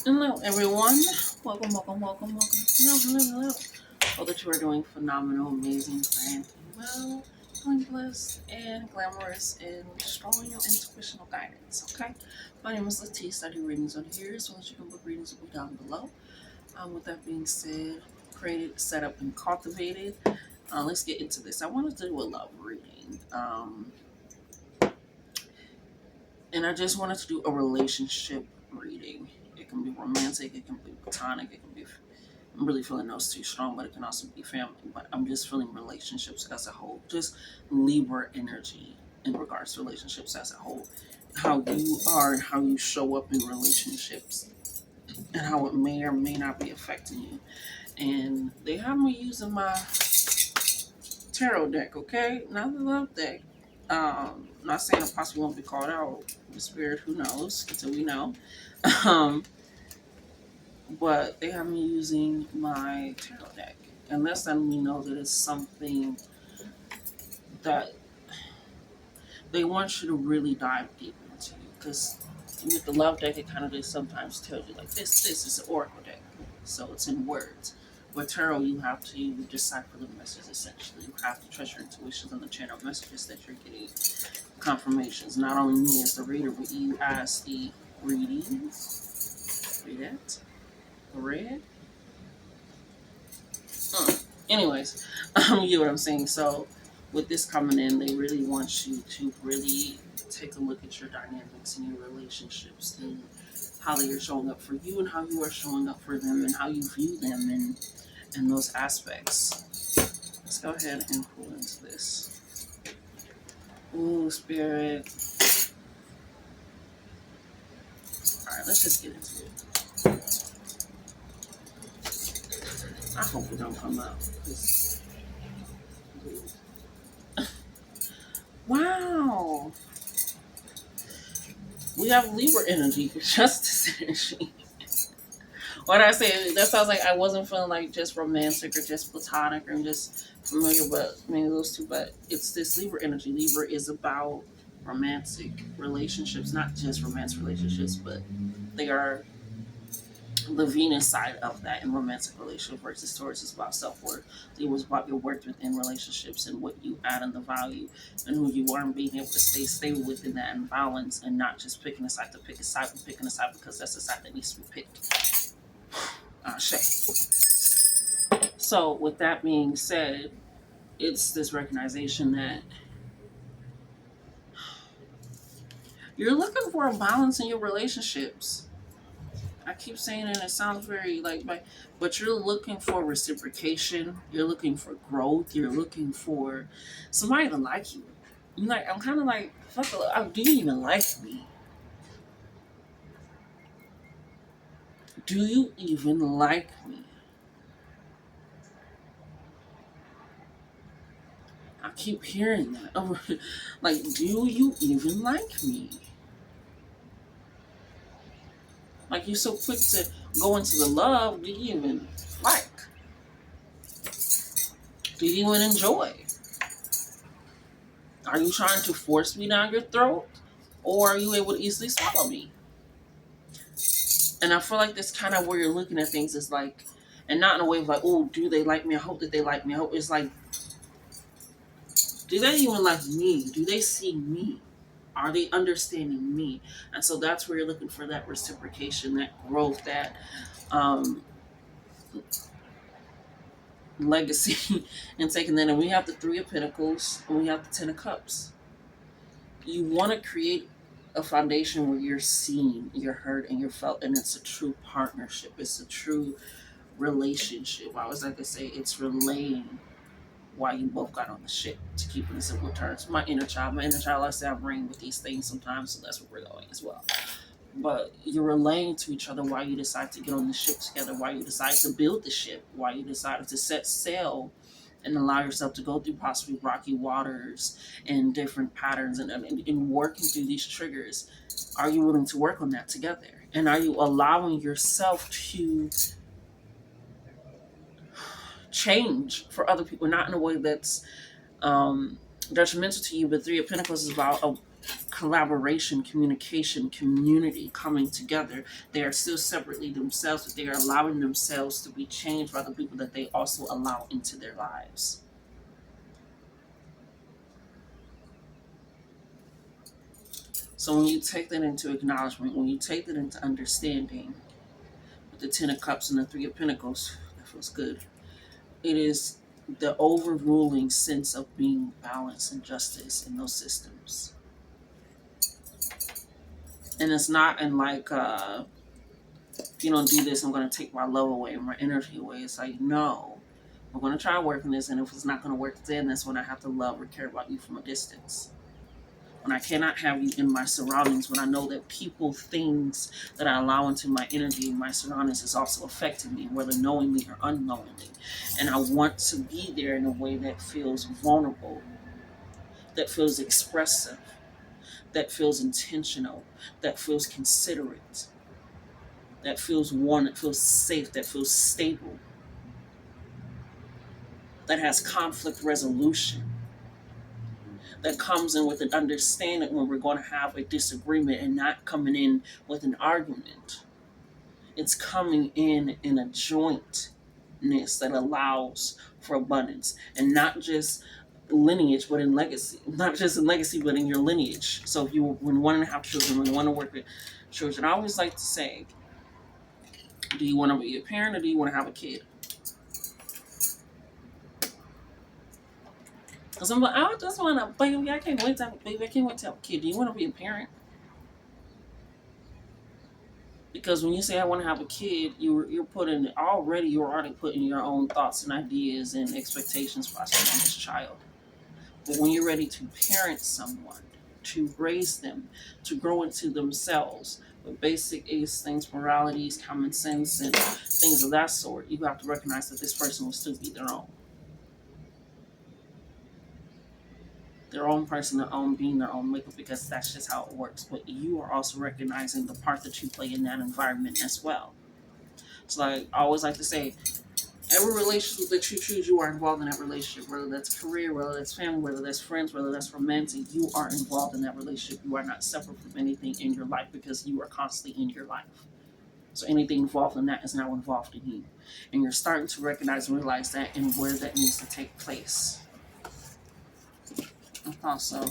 Hello, everyone. Welcome. Hello. Hope that you are doing phenomenal, amazing, grand, well, feeling blessed and glamorous and strong in your intuitional guidance. Okay. My name is Letice. I do readings on here, as well as you can book readings will be down below. With that being said, created, set up, and cultivated. Let's get into this. I wanted to do a love reading. And I just wanted to do a relationship reading. It can be romantic, it can be platonic, it can be. I'm really feeling those two strong, but it can also be family. But I'm just feeling relationships as a whole, just Libra energy in regards to relationships as a whole. How you are and how you show up in relationships, and how it may or may not be affecting you. And they have me using my tarot deck, okay? Not the love deck. Not saying it possibly won't be called out. The spirit, who knows, until we know. Um, but they have me using my tarot deck. And that's letting me know that it's something that they want you to really dive deep into. Because with the love deck, it kind of just sometimes tells you, like, this is an oracle deck. So it's in words. With tarot, you have to decipher the message, essentially. You have to trust your intuitions and the channel messages that you're getting confirmations. Not only me as the reader, but you as the readings. Read it. Read. Anyways, you get what I'm saying. So with this coming in, they really want you to really take a look at your dynamics and your relationships and how they are showing up for you and how you are showing up for them and how you view them and those aspects. Let's go ahead and pull into this. Ooh, spirit. All right, let's just get into it. I hope it don't come out. Wow. We have Libra energy, justice energy. What I say, that sounds like I wasn't feeling like just romantic or just platonic or just familiar, but maybe those two. But it's this Libra energy. Libra is about romantic relationships, not just romantic relationships, but they are the Venus side of that in romantic relationship versus Taurus is about self-worth. It was about your worth within relationships and what you add and the value and who you are and being able to stay stable within that and balance and not just picking a side to pick a side and picking a side because that's the side that needs to be picked. Shay. So with that being said, it's this recognition that you're looking for a balance in your relationships. I keep saying it, and it sounds very like, but you're looking for reciprocation. You're looking for growth. You're looking for somebody to like you. I'm kind of like, fuck, do you even like me? Do you even like me? I keep hearing that. Like, do you even like me? Like, you're so quick to go into the love. Do you even like? Do you even enjoy? Are you trying to force me down your throat? Or are you able to easily swallow me? And I feel like that's kind of where you're looking at things is like, and not in a way of like, oh, do they like me? I hope that they like me. I hope it's like, do they even like me? Do they see me? Are they understanding me? And so that's where you're looking for that reciprocation, that growth, that um, legacy, and taking that. And we have the Three of Pentacles, and we have the Ten of Cups. You want to create a foundation where you're seen, you're heard, and you're felt, and it's a true partnership. It's a true relationship. I always like to say it's relaying why you both got on the ship, to keep it in simple terms. My inner child, I say I bring with these things sometimes, so that's where we're going as well. But you're relaying to each other why you decide to get on the ship together, why you decide to build the ship, why you decided to set sail and allow yourself to go through possibly rocky waters and different patterns and working through these triggers. Are you willing to work on that together? And are you allowing yourself to change for other people, not in a way that's detrimental to you? But Three of Pentacles is about collaboration, communication, community coming together. They are still separately themselves, but they are allowing themselves to be changed by the people that they also allow into their lives. So when you take that into acknowledgement, when you take that into understanding, with the Ten of Cups and the Three of Pentacles, that feels good. It is the overruling sense of being balance and justice in those systems. And it's not in like, if you don't do this, I'm going to take my love away and my energy away. It's like, no, we're going to try working this. And if it's not going to work, then that's when I have to love or care about you from a distance. When I cannot have you in my surroundings, when I know that people, things that I allow into my energy and my surroundings is also affecting me, whether knowingly or unknowingly. And I want to be there in a way that feels vulnerable, that feels expressive, that feels intentional, that feels considerate, that feels warm, that feels safe, that feels stable, that has conflict resolution, that comes in with an understanding when we're going to have a disagreement and not coming in with an argument. It's coming in a jointness that allows for abundance, and not just lineage, but in legacy. Not just in legacy, but in your lineage. So if you when want to have children, when you want to work with children, I always like to say, do you want to be a parent or do you want to have a kid? Because I'm like, I just want a baby. I can't wait to have a baby. I can't wait to have a kid. Do you want to be a parent? Because when you say I want to have a kid, you're already putting your own thoughts and ideas and expectations possibly on this child. But when you're ready to parent someone, to raise them, to grow into themselves with basic instincts, moralities, common sense, and things of that sort, you have to recognize that this person will still be their own person, their own being, their own makeup, because that's just how it works. But you are also recognizing the part that you play in that environment as well. So I always like to say, every relationship that you choose, you are involved in that relationship, whether that's career, whether that's family, whether that's friends, whether that's romantic, you are involved in that relationship. You are not separate from anything in your life because you are constantly in your life. So anything involved in that is now involved in you. And you're starting to recognize and realize that and where that needs to take place. I thought so.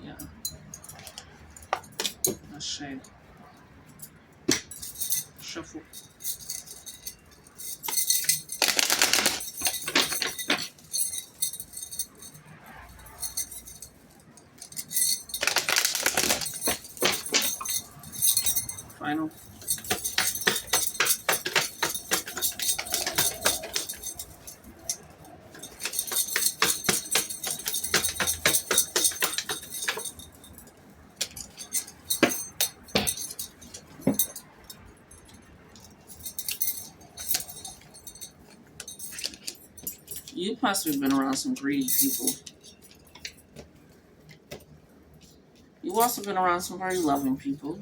Yeah. Let's shake. Shuffle. Final. You possibly been around some greedy people. You've also been around some very loving people.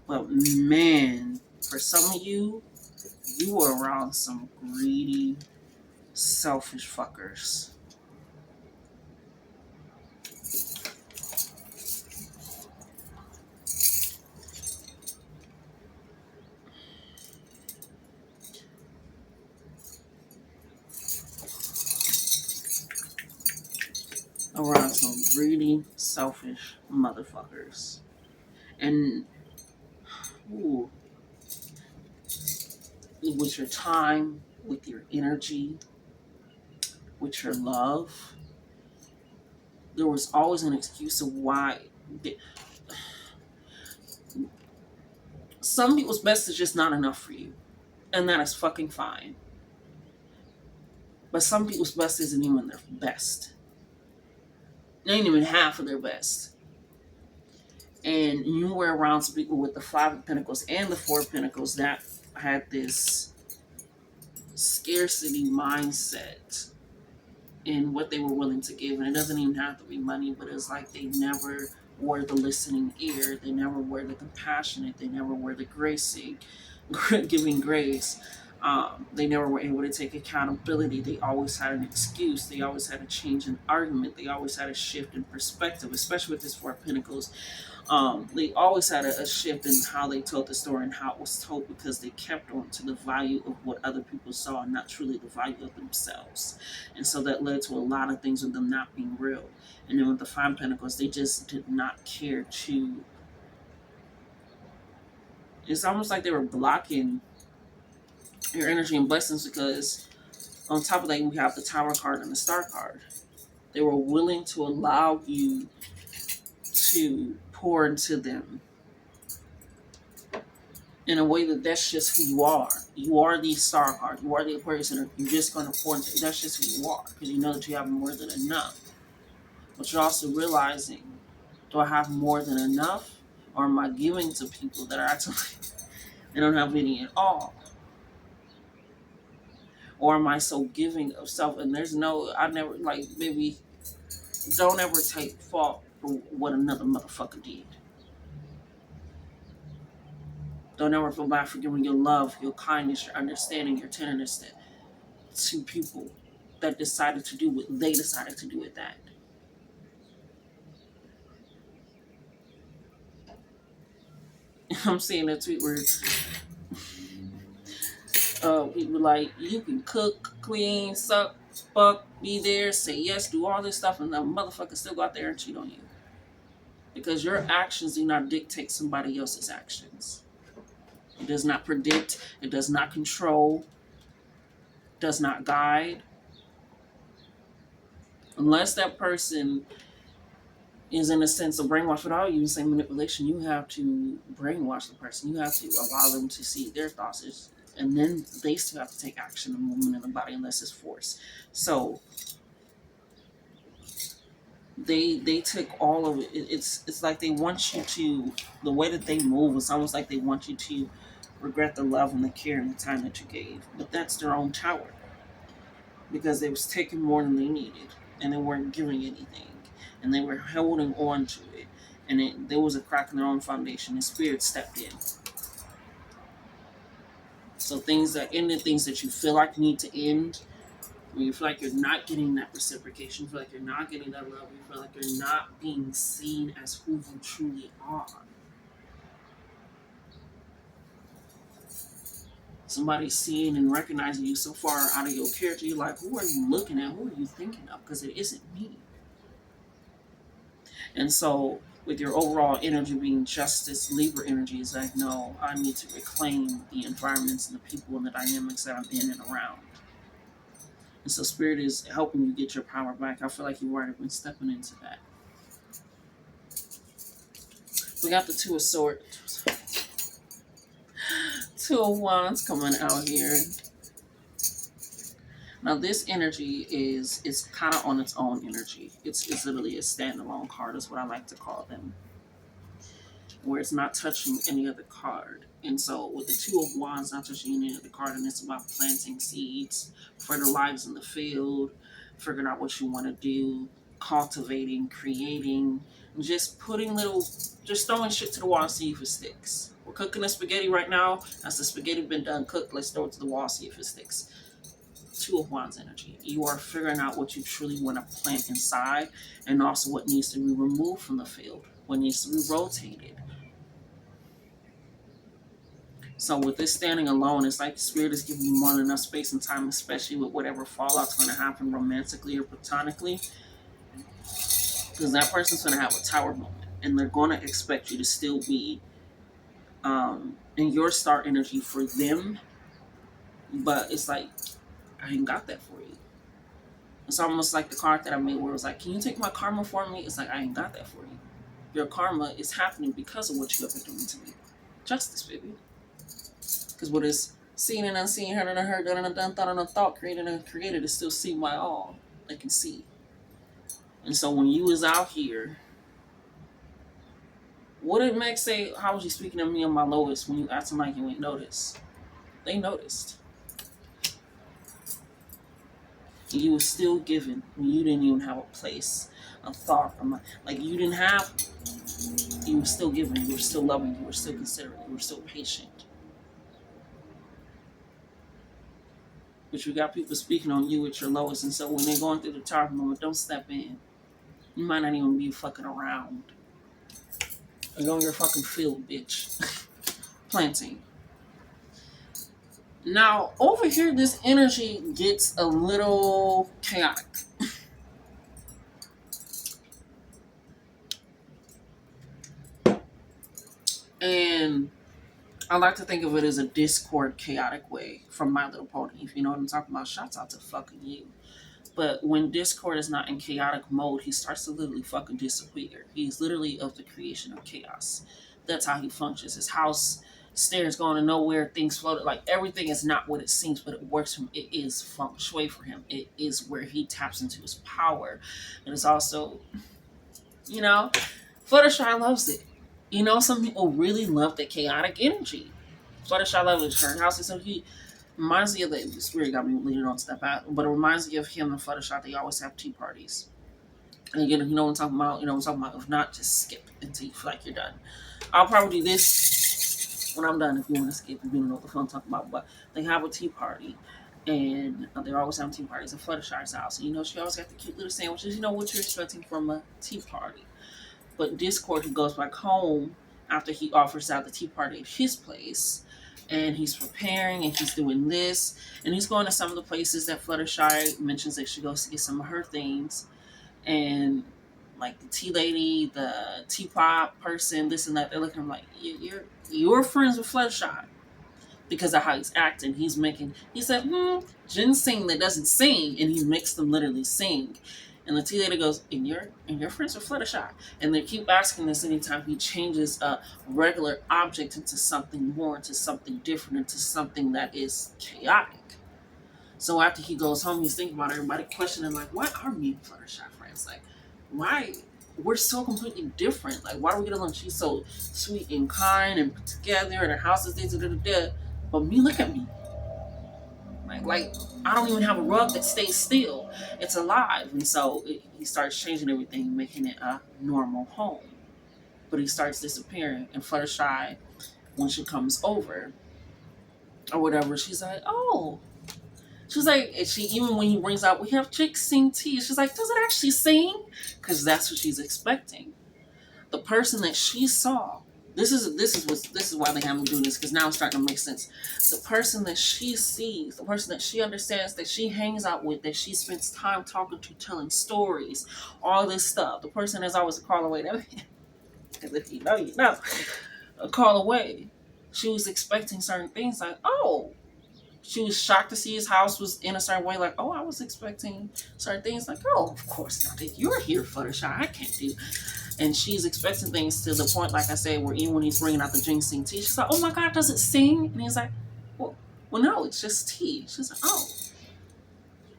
But man, for some of you, you were around some greedy, selfish fuckers. Around some greedy, selfish motherfuckers. And, ooh, with your time, with your energy, with your love, there was always an excuse of why. Some people's best is just not enough for you. And that is fucking fine. But some people's best isn't even their best. They ain't even half of their best. And you were around some people with the Five of Pentacles and the Four of Pentacles that had this scarcity mindset in what they were willing to give. And it doesn't even have to be money, but it's like they never were the listening ear. They never were the compassionate. They never were the gracing, giving grace. They never were able to take accountability. They always had an excuse. They always had a change in argument. They always had a shift in perspective, especially with this Four of Pentacles. They always had a shift in how they told the story and how it was told, because they kept on to the value of what other people saw and not truly the value of themselves. And so that led to a lot of things with them not being real. And then with the Five of Pentacles, they just did not care to. It's almost like they were blocking your energy and blessings, because on top of that, we have the Tower card and the Star card. They were willing to allow you to pour into them in a way that's just who you are. You are the Star card. You are the Aquarius energy. You're just going to pour into. That's just who you are, because you know that you have more than enough. But you're also realizing, do I have more than enough, or am I giving to people that are actually they don't have any at all? Or am I so giving of self? And there's no, I never, like, maybe don't ever take fault for what another motherfucker did. Don't ever feel bad for giving your love, your kindness, your understanding, your tenderness to people that decided to do what they decided to do with that. I'm seeing a tweet where people like, you can cook, clean, suck, fuck, be there, say yes, do all this stuff, and the motherfucker still go out there and cheat on you. Because your actions do not dictate somebody else's actions. It does not predict, it does not control, does not guide. Unless that person is in a sense of brainwash, without even saying manipulation, you have to brainwash the person. You have to allow them to see their thoughts, and then they still have to take action and movement in the body unless it's force. So they took all of it. It's like they want you to, the way that they move, it's almost like they want you to regret the love and the care and the time that you gave. But that's their own tower, because they was taking more than they needed, and they weren't giving anything, and they were holding on to it, and there was a crack in their own foundation, and spirit stepped in. So things that ended, things that you feel like need to end, when you feel like you're not getting that reciprocation, you feel like you're not getting that love, you feel like you're not being seen as who you truly are. Somebody seeing and recognizing you so far out of your character, you're like, who are you looking at? Who are you thinking of? Because it isn't me. And so with your overall energy being justice, Libra energy is like, no, I need to reclaim the environments and the people and the dynamics that I'm in and around. And so spirit is helping you get your power back. I feel like you've already been stepping into that. We got the Two of Swords. Two of Wands coming out here. Now this energy is kind of on its own energy. It's literally a standalone card is what I like to call them, where it's not touching any other card. And so with the Two of Wands not touching any other card, and it's about planting seeds, fertilizing the field, figuring out what you want to do, cultivating, creating, just putting just throwing shit to the wall and see if it sticks. We're cooking the spaghetti right now. As the spaghetti been done cooked, let's throw it to the wall, see if it sticks. Two of Wands energy. You are figuring out what you truly want to plant inside, and also what needs to be removed from the field, what needs to be rotated. So with this standing alone, it's like the spirit is giving you more than enough space and time, especially with whatever fallout's going to happen romantically or platonically, because that person's going to have a tower moment, and they're going to expect you to still be in your star energy for them. But it's like, I ain't got that for you. It's almost like the card that I made where it was like, can you take my karma for me? It's like, I ain't got that for you. Your karma is happening because of what you have been doing to me. Justice, baby. Because what is seen and unseen, heard and unheard, done and undone, thought and unthought, created and created is still seen by all. They can see. And so when you was out here, what did Meg say? How was you speaking of me on my lowest when you acting like you ain't noticed? They noticed. And you were still giving when you didn't even have a place, a thought, like you didn't have. You were still giving. You were still loving. You were still considerate. You were still patient. But you got people speaking on you at your lowest, and so when they're going through the tower moment, don't step in. You might not even be fucking around. You're on your fucking field, bitch. Planting. Now, over here, this energy gets a little chaotic. And I like to think of it as a discord, chaotic way from My Little Pony. If you know what I'm talking about, shouts out to fucking you. But when Discord is not in chaotic mode, he starts to literally fucking disappear. He's literally of the creation of chaos. That's how he functions. His house, stairs going to nowhere, things floated. Like everything is not what it seems, but it works for him. It is feng shui for him. It is where he taps into his power. And it's also, you know, Fluttershy loves it. You know, some people really love the chaotic energy. Fluttershy loves her house. So he reminds me of the spirit got me leading on to that path, but it reminds me of him and Fluttershy. They always have tea parties. And again, you know what I'm talking about. You know what I'm talking about. If not, just skip until you feel like you're done. I'll probably do this when I'm done. If you want to skip, if you don't know what the fuck I'm talking about, but they have a tea party. And they're always having tea parties at Fluttershy's house. And you know, she always got the cute little sandwiches. You know what you're expecting from a tea party. But Discord, he goes back home after he offers out the tea party at his place. And he's preparing and he's doing this. And he's going to some of the places that Fluttershy mentions that she goes to get some of her things. And like the tea lady, the teapot person, this and that, they're looking like, you're friends with Fluttershy because of how he's acting. He said, ginseng that doesn't sing, and he makes them literally sing. And the tea lady goes, and your friends are Fluttershy. And they keep asking this anytime he changes a regular object into something more, into something different, into something that is chaotic. So after he goes home, he's thinking about everybody questioning, like, why are me and Fluttershy friends? Like, why? We're so completely different. Like, why do we get along? She's so sweet and kind and put together, and her house is this, da, da, da. But me, look at me. Like I don't even have a rug that stays still. It's alive. And so he starts changing everything, making it a normal home. But he starts disappearing. And Fluttershy, when she comes over or whatever, she's like, oh. She's like, and she even when he brings out, we have chicks sing tea. She's like, does it actually sing? Because that's what she's expecting. The person that she saw, this is why they have me doing this, because now it's starting to make sense. The person that she sees, the person that she understands, that she hangs out with, that she spends time talking to, telling stories, all this stuff. The person is always a call away. Because if you know, you know. A call away. She was expecting certain things like, oh, she was shocked to see his house was in a certain way. Like, oh, I was expecting certain things. Like, oh, of course not. If you're here, Fluttershy, I can't do. And she's expecting things to the point, like I said, where even when he's bringing out the ginseng tea, she's like, oh my God, does it sing? And he's like, well, no, it's just tea. She's like, oh.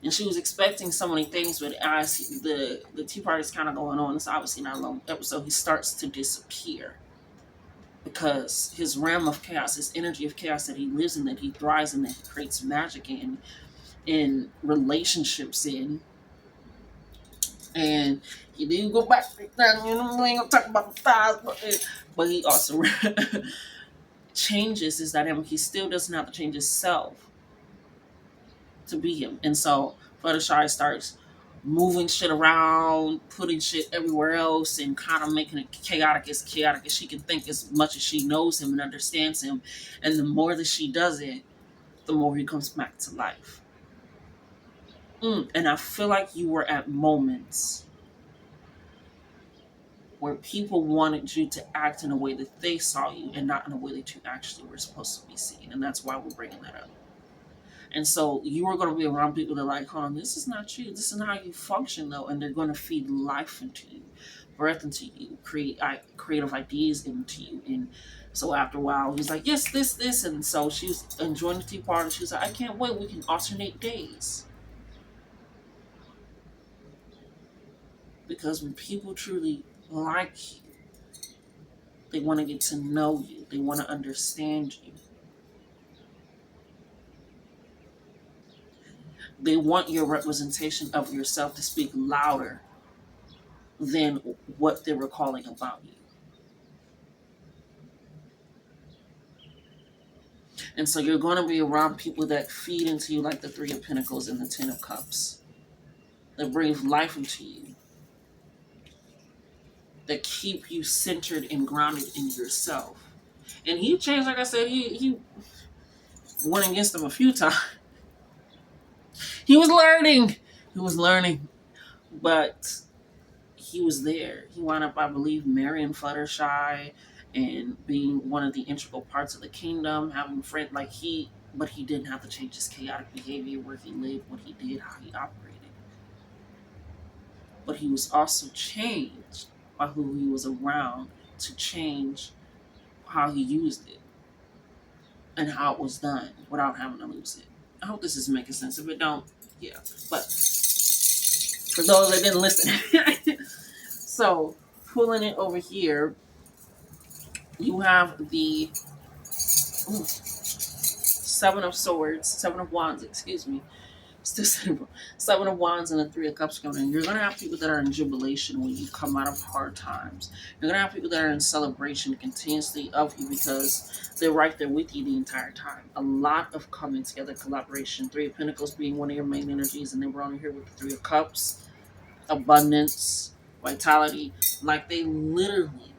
And she was expecting so many things, but as the tea party is kind of going on, it's obviously not a long episode, he starts to disappear. Because his realm of chaos, his energy of chaos that he lives in, that he thrives in, that he creates magic in relationships in. And he didn't go back down, you know, we ain't gonna talk about the thighs, but he also changes his dynamic. He still doesn't have to change himself to be him. And so Fluttershy starts moving shit around, putting shit everywhere else, and kind of making it chaotic as she can think, as much as she knows him and understands him. And the more that she does it, the more he comes back to life. And I feel like you were at moments where people wanted you to act in a way that they saw you and not in a way that you actually were supposed to be seen. And that's why we're bringing that up. And so you are going to be around people that are like, hold on, this is not you. This is not how you function, though. And they're going to feed life into you, breath into you, creative ideas into you. And so after a while, he's like, yes, this. And so she was enjoying the tea party. She was like, I can't wait. We can alternate days. Because when people truly like you, they want to get to know you. They want to understand you. They want your representation of yourself to speak louder than what they're recalling about you. And so you're going to be around people that feed into you, like the Three of Pentacles and the Ten of Cups, that brings life into you, that keep you centered and grounded in yourself. And he changed, like I said, he went against them a few times. He was learning. He was learning. But he was there. He wound up, I believe, marrying Fluttershy and being one of the integral parts of the kingdom, having friends like but he didn't have to change his chaotic behavior, where he lived, what he did, how he operated. But he was also changed by who he was around to change how he used it and how it was done without having to lose it. I hope this is making sense. If it don't, yeah. But for those that didn't listen, so pulling it over here, you have the Seven of Swords, Seven of Wands, excuse me. Still Seven of Wands and the Three of Cups coming in. You're going to have people that are in jubilation when you come out of hard times. You're going to have people that are in celebration continuously of you because they're right there with you the entire time. A lot of coming together, collaboration. Three of Pentacles being one of your main energies, and then we're on here with the Three of Cups. Abundance, vitality. Like they literally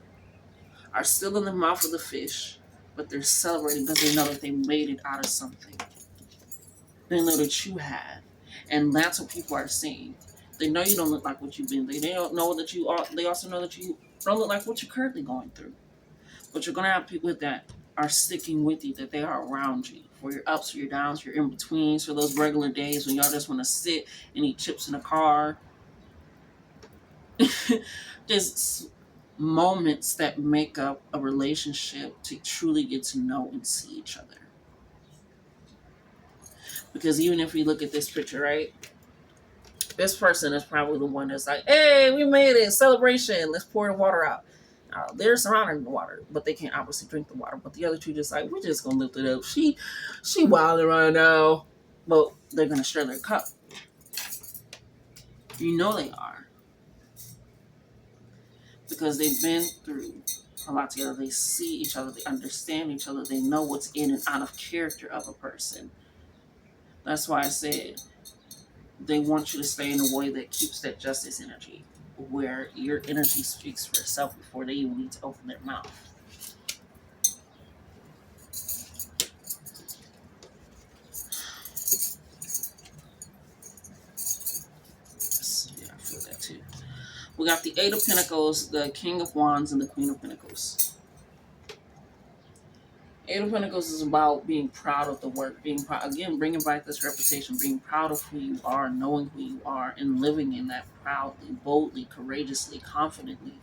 are still in the mouth of the fish, but they're celebrating because they know that they made it out of something. They know that you have. And that's what people are seeing. They know you don't look like what you've been. They don't know that you are. They also know that you don't look like what you're currently going through. But you're going to have people that are sticking with you, that they are around you for your ups, for your downs, for your in-betweens, for those regular days when y'all just want to sit and eat chips in the car. Just moments that make up a relationship to truly get to know and see each other. Because even if we look at this picture, right? This person is probably the one that's like, hey, we made it, celebration, let's pour the water out. They're surrounding the water, but they can't obviously drink the water. But the other two just like, we're just gonna lift it up. She wilding right now. But they're gonna share their cup. You know they are. Because they've been through a lot together. They see each other, they understand each other, they know what's in and out of character of a person. That's why I said they want you to stay in a way that keeps that justice energy, where your energy speaks for itself before they even need to open their mouth. Yeah, I feel that too. We got the Eight of Pentacles, the King of Wands, and the Queen of Pentacles. Eight of Pentacles is about being proud of the work, being proud, again, bringing back this reputation, being proud of who you are, knowing who you are, and living in that proudly, boldly, courageously, confidently,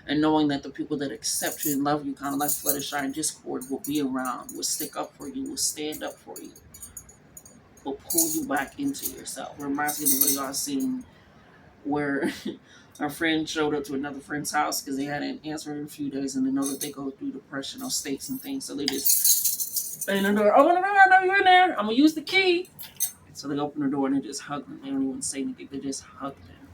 and knowing that the people that accept you and love you, kind of like Fluttershy and Discord, will be around, will stick up for you, will stand up for you, will pull you back into yourself. It reminds me of the video I seen where our friend showed up to another friend's house because they hadn't answered in a few days, and they know that they go through depressional states and things, so they just open the door. Open the door! I know you're in there. I'm gonna use the key. So they open the door and they just hug them. They don't even say anything. They just hug them.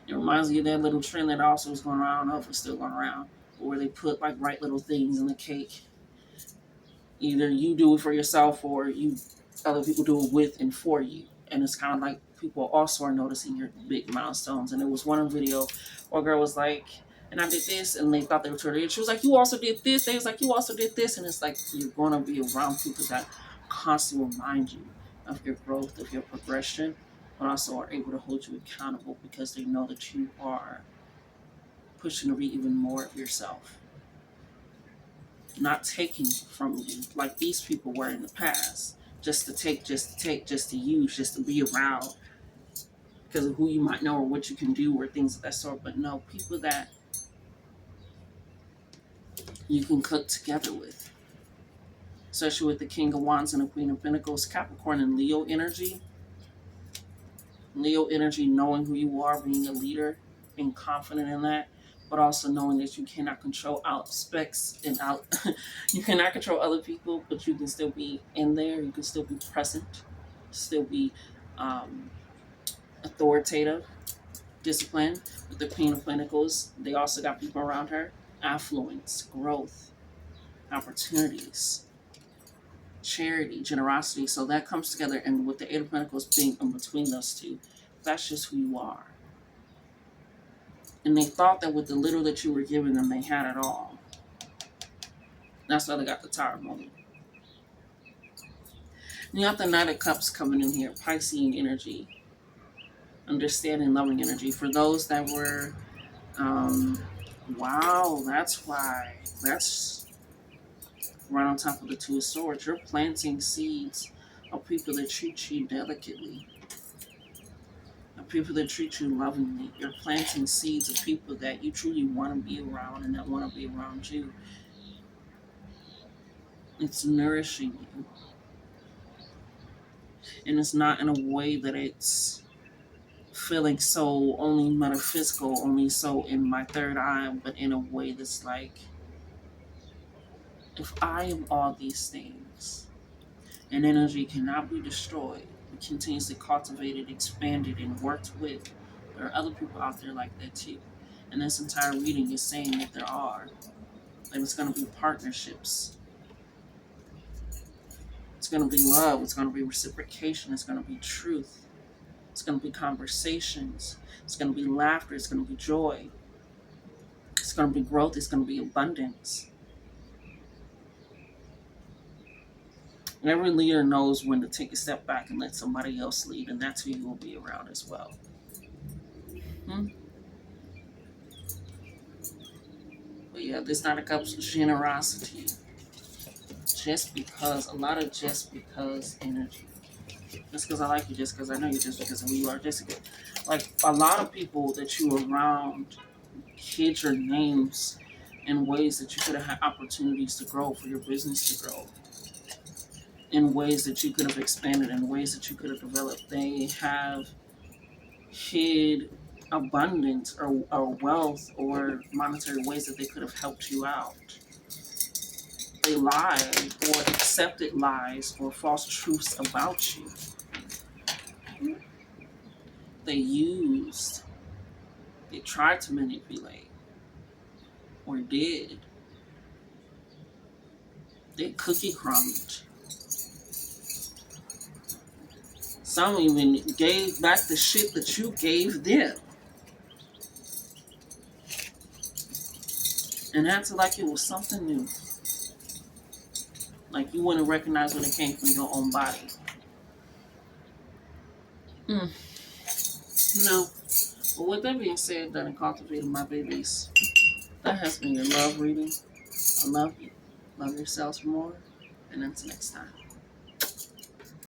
It reminds me of that little trend that also was going around. I don't know if it's still going around, where they put like right little things in the cake. Either you do it for yourself or other people do it with and for you. And it's kind of like people also are noticing your big milestones. And there was one video where a girl was like, and I did this, and they thought they were trying to. She was like, you also did this. They was like, you also did this. And it's like you're going to be around people that constantly remind you of your growth, of your progression, but also are able to hold you accountable because they know that you are pushing to be even more of yourself. Not taking from you like these people were in the past. Just to take, just to take, just to use, just to be around because of who you might know or what you can do or things of that sort. But no, people that you can cook together with. Especially with the King of Wands and the Queen of Pentacles, Capricorn and Leo energy. Leo energy, knowing who you are, being a leader, being confident in that, but also knowing that you cannot control aspects and out. You cannot control other people, but you can still be in there. You can still be present, still be authoritative, disciplined. With the Queen of Pentacles, they also got people around her. affluence, growth, opportunities, charity, generosity. So that comes together, and with the Eight of Pentacles being in between those two, that's just who you are. And they thought that with the little that you were giving them, they had it all. That's why they got the Tower moment. And you have the Knight of Cups coming in here, Piscean energy, understanding, loving energy. For those that were, wow, that's why. That's right on top of the Two of Swords. You're planting seeds of people that treat you delicately, of people that treat you lovingly. You're planting seeds of people that you truly want to be around and that want to be around you. It's nourishing you. And it's not in a way that it's feeling so only metaphysical, only so in my third eye, but in a way that's like, if I am all these things, and energy cannot be destroyed, it continuously cultivated, expanded, and worked with, there are other people out there like that too. And this entire reading is saying that there are. And it's going to be partnerships. It's going to be love. It's going to be reciprocation. It's going to be truth. It's going to be conversations. It's going to be laughter. It's going to be joy. It's going to be growth. It's going to be abundance. And every leader knows when to take a step back and let somebody else lead, and that's who you will be around as well. But yeah, this Knight of Cups, generosity. Just because, a lot of just because energy. Just because I like you, just because I know you, just because of who you are, just because. Like, a lot of people that you were around hid your names in ways that you could have had opportunities to grow, for your business to grow, in ways that you could have expanded, in ways that you could have developed. They have hid abundance or wealth or monetary ways that they could have helped you out. They lied or accepted lies or false truths about you. They used, they tried to manipulate, or did. They cookie crumbed. Some even gave back the shit that you gave them. And acted like it was something new. Like you wouldn't recognize when it came from your own body. No. But with that being said, done and cultivated, my babies, that has been your love reading. I love you. Love yourselves more. And until next time.